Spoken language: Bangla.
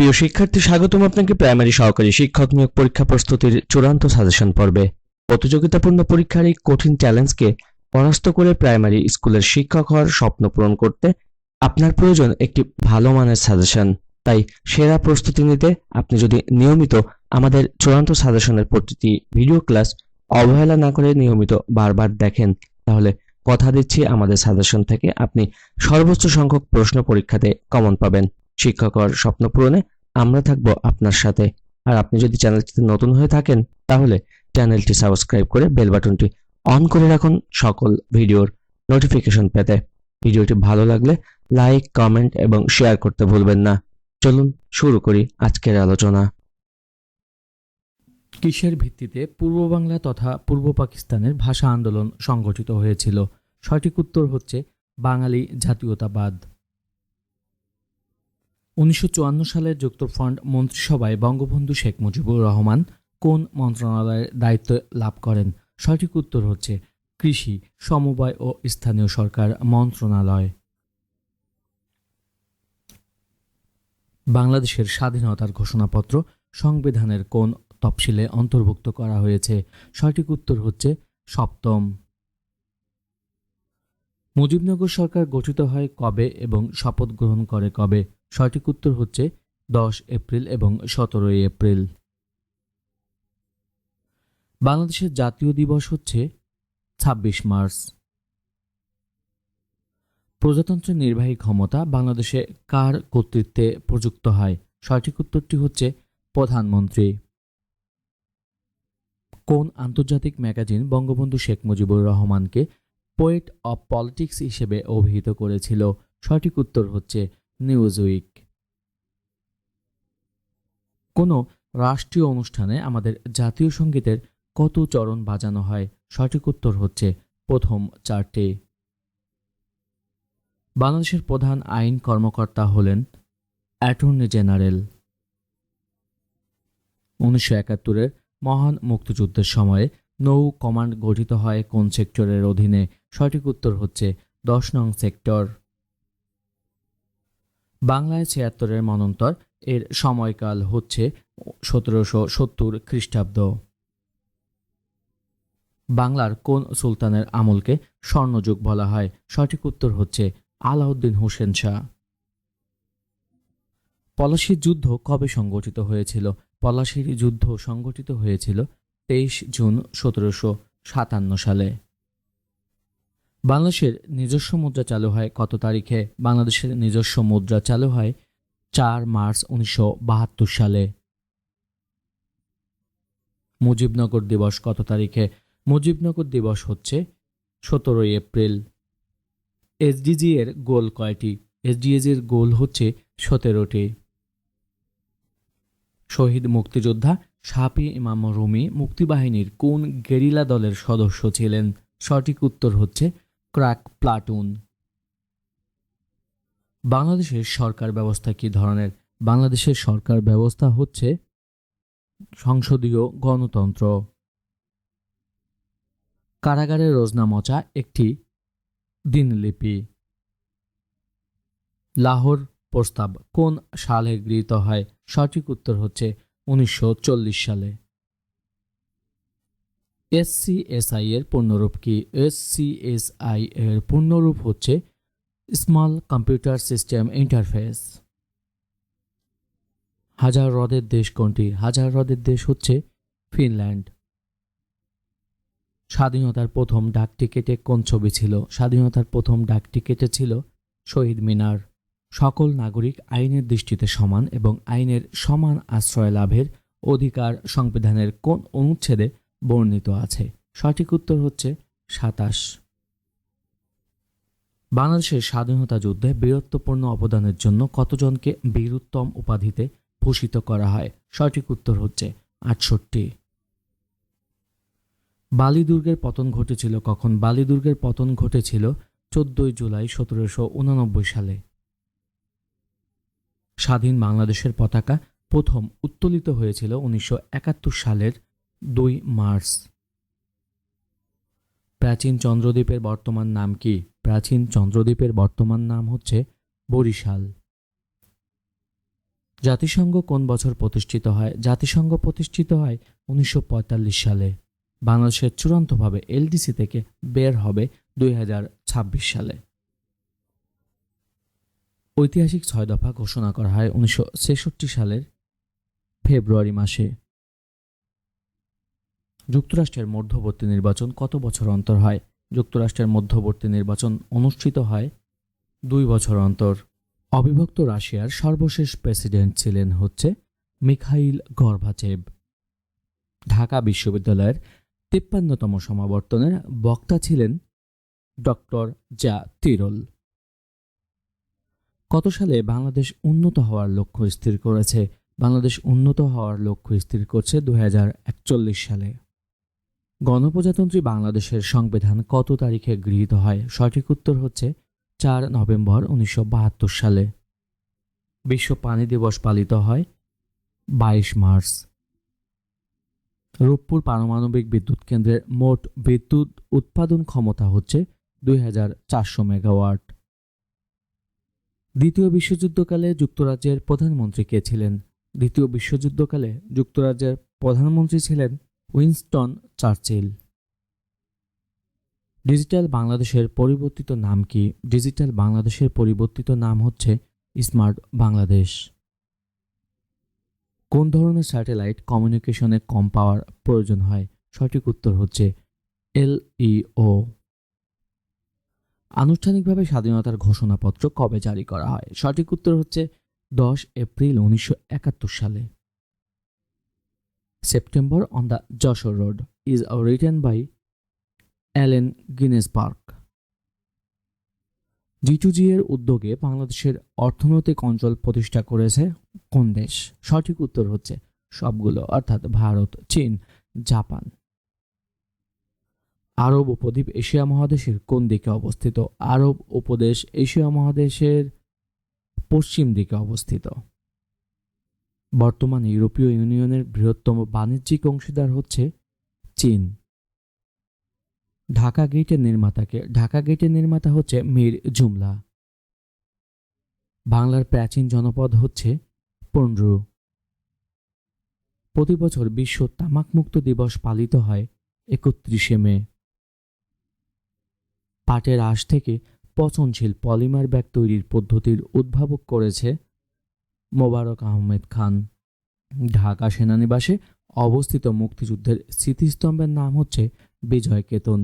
প্রিয় শিক্ষার্থী, স্বাগতম আপনাকে প্রাইমারি সহকারী শিক্ষক নিয়োগ পরীক্ষা প্রস্তুতির চূড়ান্ত সাজেশন পর্বে। প্রতিযোগিতাপূর্ণ পরীক্ষার এই কঠিন চ্যালেঞ্জকে পরাস্ত করে প্রাইমারি স্কুলের শিক্ষক হওয়ার স্বপ্ন পূরণ করতে আপনার প্রয়োজন একটি ভালো মানের সাজেশন। তাই সেরা প্রস্তুতি নিতে আপনি যদি নিয়মিত আমাদের চূড়ান্ত সাজেশনের প্রতিটি ভিডিও ক্লাস অবহেলা না করে নিয়মিত বারবার দেখেন, তাহলে কথা দিচ্ছি আমাদের সাজেশন থেকে আপনি সর্বোচ্চ সংখ্যক প্রশ্ন পরীক্ষাতে কমন পাবেন। শিক্ষক হওয়ার স্বপ্ন পূরণে আমরা থাকবো আপনার সাথে। আর আপনি যদি চ্যানেলটিতে নতুন হয়ে থাকেন তাহলে চ্যানেলটি সাবস্ক্রাইব করে বেল বাটনটি অন করে রাখুন সকল ভিডিওর নোটিফিকেশন পেতে। ভিডিওটি ভালো লাগলে লাইক, কমেন্ট এবং শেয়ার করতে ভুলবেন না। চলুন শুরু করি আজকের আলোচনা। কিসের ভিত্তিতে পূর্ব বাংলা তথা পূর্ব পাকিস্তানের ভাষা আন্দোলন সংগঠিত হয়েছিল? সঠিক উত্তর হচ্ছে বাঙালি জাতীয়তাবাদ। 1954 সালে যুক্তফ্রন্ট মন্ত্রিসভায় বঙ্গবন্ধু শেখ মুজিবুর রহমান কোন মন্ত্রণালয়ের দায়িত্ব লাভ করেন? সঠিক উত্তর হচ্ছে কৃষি, সমবায় ও স্থানীয় সরকার মন্ত্রণালয়। বাংলাদেশের স্বাধীনতার ঘোষণাপত্র সংবিধানের কোন তফসিলে অন্তর্ভুক্ত করা হয়েছে? সঠিক উত্তর হচ্ছে সপ্তম। মুজিবনগর সরকার গঠিত হয় কবে এবং শপথ গ্রহণ করে কবে? সঠিক উত্তর হচ্ছে 10 এপ্রিল এবং 17 এপ্রিল। বাংলাদেশের জাতীয় দিবস হচ্ছে 26 মার্চ। প্রজাতন্ত্রের নির্বাহী ক্ষমতা বাংলাদেশে কার কর্তৃত্বে প্রযুক্ত হয়? সঠিক উত্তরটি হচ্ছে প্রধানমন্ত্রী। কোন আন্তর্জাতিক ম্যাগাজিন বঙ্গবন্ধু শেখ মুজিবুর রহমানকে পোয়েট অব পলিটিক্স হিসেবে অভিহিত করেছিল? সঠিক উত্তর হচ্ছে নিউজউইক। কোনো রাষ্ট্রীয় অনুষ্ঠানে আমাদের জাতীয় সঙ্গীতের কত চরণ বাজানো হয়? সঠিক উত্তর হচ্ছে প্রথম 4টে। বাংলাদেশের প্রধান আইন কর্মকর্তা হলেন অ্যাটর্নি জেনারেল। 1971-এর মহান মুক্তিযুদ্ধের সময়ে নৌ কমান্ড গঠিত হয় কোন সেক্টরের অধীনে? সঠিক উত্তর হচ্ছে 10 নং সেক্টর। বাংলায় 76-এর মন্বন্তর এর সময়কাল হচ্ছে 1770 খ্রিস্টাব্দ। বাংলার কোন সুলতানের আমলকে স্বর্ণযুগ বলা হয়? সঠিক উত্তর হচ্ছে আলাউদ্দিন হোসেন শাহ। পলাশীর যুদ্ধ কবে সংগঠিত হয়েছিল? পলাশীর যুদ্ধ সংগঠিত হয়েছিল 23 জুন 1757 সালে। বাংলাদেশের নিজস্ব মুদ্রা চালু হয় কত তারিখে? বাংলাদেশের নিজস্ব মুদ্রা চালু হয় 4 মার্চ 1972 সালে। মুজিবনগর দিবস কত তারিখে? মুজিবনগর দিবস হচ্ছে 17 এপ্রিল। এসডিজি এর গোল কয়টি? এসডিজি এর গোল হচ্ছে 17টি। শহীদ মুক্তিযোদ্ধা শাফি ইমাম রুমি মুক্তিবাহিনীর কোন গেরিলা দলের সদস্য ছিলেন? সঠিক উত্তর হচ্ছে ক্র্যাক প্লাটুন। বাংলাদেশের সরকার ব্যবস্থা কি ধরনের? বাংলাদেশের সরকার ব্যবস্থা হচ্ছে সংসদীয় গণতন্ত্র। কারাগারের রোজনামচা একটি দিনলিপি। লাহোর প্রস্তাব কোন সালে গৃহীত হয়? সঠিক উত্তর হচ্ছে 1940 সালে। এসসিএসআই এর পূর্ণরূপ কি? এসসিএসআই এর পূর্ণরূপ হচ্ছে স্মল কম্পিউটার সিস্টেম ইন্টারফেস। হাজার হ্রদের দেশ কোনটি? হাজার হ্রদের দেশ হচ্ছে ফিনল্যান্ড। স্বাধীনতার প্রথম ডাক টিকেটে কোন ছবি ছিল? স্বাধীনতার প্রথম ডাক টিকেটে ছিল শহীদ মিনার। সকল নাগরিক আইনের দৃষ্টিতে সমান এবং আইনের সমান আশ্রয় লাভের অধিকার সংবিধানের কোন অনুচ্ছেদে বর্ণিত আছে? সঠিক উত্তর হচ্ছে 27। বাংলাদেশের স্বাধীনতা যুদ্ধে বীরত্বপূর্ণ অবদানের জন্য কতজনকে বীরোত্তম উপাধিতে ভূষিত করা হয়? সঠিক উত্তর হচ্ছে 68। বালি দুর্গের পতন ঘটেছিল কখন? বালি দুর্গের পতন ঘটেছিল 14 জুলাই 1789 সালে। স্বাধীন বাংলাদেশের পতাকা প্রথম উত্তোলিত হয়েছিল 1971 সালের 2 মার্চ। প্রাচীন চন্দ্রদ্বীপের বর্তমান নাম কি? প্রাচীন চন্দ্রদ্বীপের বর্তমান নাম হচ্ছে বরিশাল। জাতিসংঘ কোন বছর প্রতিষ্ঠিত হয়? জাতিসংঘ প্রতিষ্ঠিত হয় 1945 সালে। বাংলাদেশের চূড়ান্তভাবে এলডিসি থেকে বের হবে 2026 সালে। ঐতিহাসিক 6 দফা ঘোষণা করা হয় 1966 সালের ফেব্রুয়ারি মাসে। যুক্তরাষ্ট্রের মধ্যবর্তী নির্বাচন কত বছর অন্তর হয়? যুক্তরাষ্ট্রের মধ্যবর্তী নির্বাচন অনুষ্ঠিত হয় 2 বছর অন্তর। অবিভক্ত রাশিয়ার সর্বশেষ প্রেসিডেন্ট ছিলেন মিখাইল গর্বাচেভ। ঢাকা বিশ্ববিদ্যালয়ের 53তম সমাবর্তনের বক্তা ছিলেন ডক্টর জা তিরল। কত সালে বাংলাদেশ উন্নত হওয়ার লক্ষ্য স্থির করেছে? বাংলাদেশ উন্নত হওয়ার লক্ষ্য স্থির করছে 2041 সালে। গণপ্রজাতন্ত্রী বাংলাদেশের সংবিধান কত তারিখে গৃহীত হয়? সঠিক উত্তর 4 নভেম্বর 1972 সালে। বিশ্ব পানি দিবস পালিত হয় 22 মার্চ। রূপপুর পারমাণবিক বিদ্যুৎ কেন্দ্রের মোট বিদ্যুৎ উৎপাদন ক্ষমতা 2400 মেগাওয়াট। দ্বিতীয় বিশ্বযুদ্ধকালে যুক্তরাজ্যের প্রধানমন্ত্রী কে ছিলেন? দ্বিতীয় বিশ্বযুদ্ধকালে যুক্তরাজ্যের প্রধানমন্ত্রী ছিলেন উইনস্টন চার্চিল। ডিজিটাল বাংলাদেশের পরিবর্তিত নাম কি? ডিজিটাল বাংলাদেশের পরিবর্তিত নাম স্মার্ট বাংলাদেশ। কোন ধরনের স্যাটেলাইট কমিউনিকেশনে কম পাওয়ার প্রয়োজন হয়? সঠিক উত্তর এলইও। আনুষ্ঠানিকভাবে স্বাধীনতার ঘোষণাপত্র কবে জারি করা হয়? সঠিক উত্তর 10 এপ্রিল 1971 সালে। September on the Jessore road is written by Allen Ginsberg. G2G এর উদ্যোগে বাংলাদেশের অর্থনৈতিক অঞ্চল প্রতিষ্ঠা করেছে কোন দেশ? সঠিক উত্তর সবগুলো, অর্থাৎ ভারত, চীন, জাপান। আরব উপদ্বীপ এশিয়া মহাদেশের কোন দিকে অবস্থিত? আরব উপদেশ এশিয়া মহাদেশের পশ্চিম দিকে অবস্থিত। বর্তমানে ইউরোপীয় ইউনিয়নের বৃহত্তম বাণিজ্যিক অংশীদার চীন। ঢাকা গেটের নির্মাতাকে? ঢাকা গেটের নির্মাতা মীর জুমলা। বাংলার প্রাচীন জনপদ পুন্ড্র। প্রতি বছর বিশ্ব তামাকমুক্ত দিবস পালিত হয় 31শে মে। পাটের আঁশ থেকে পচনশীল পলিমার ব্যাগ তৈরির পদ্ধতির উদ্ভাবক করেছে মোবারক আহমেদ খান। ঢাকা সেনানিবাসে অবস্থিত মুক্তিযুদ্ধের স্মৃতিস্তম্ভের নাম বিজয় কেতন।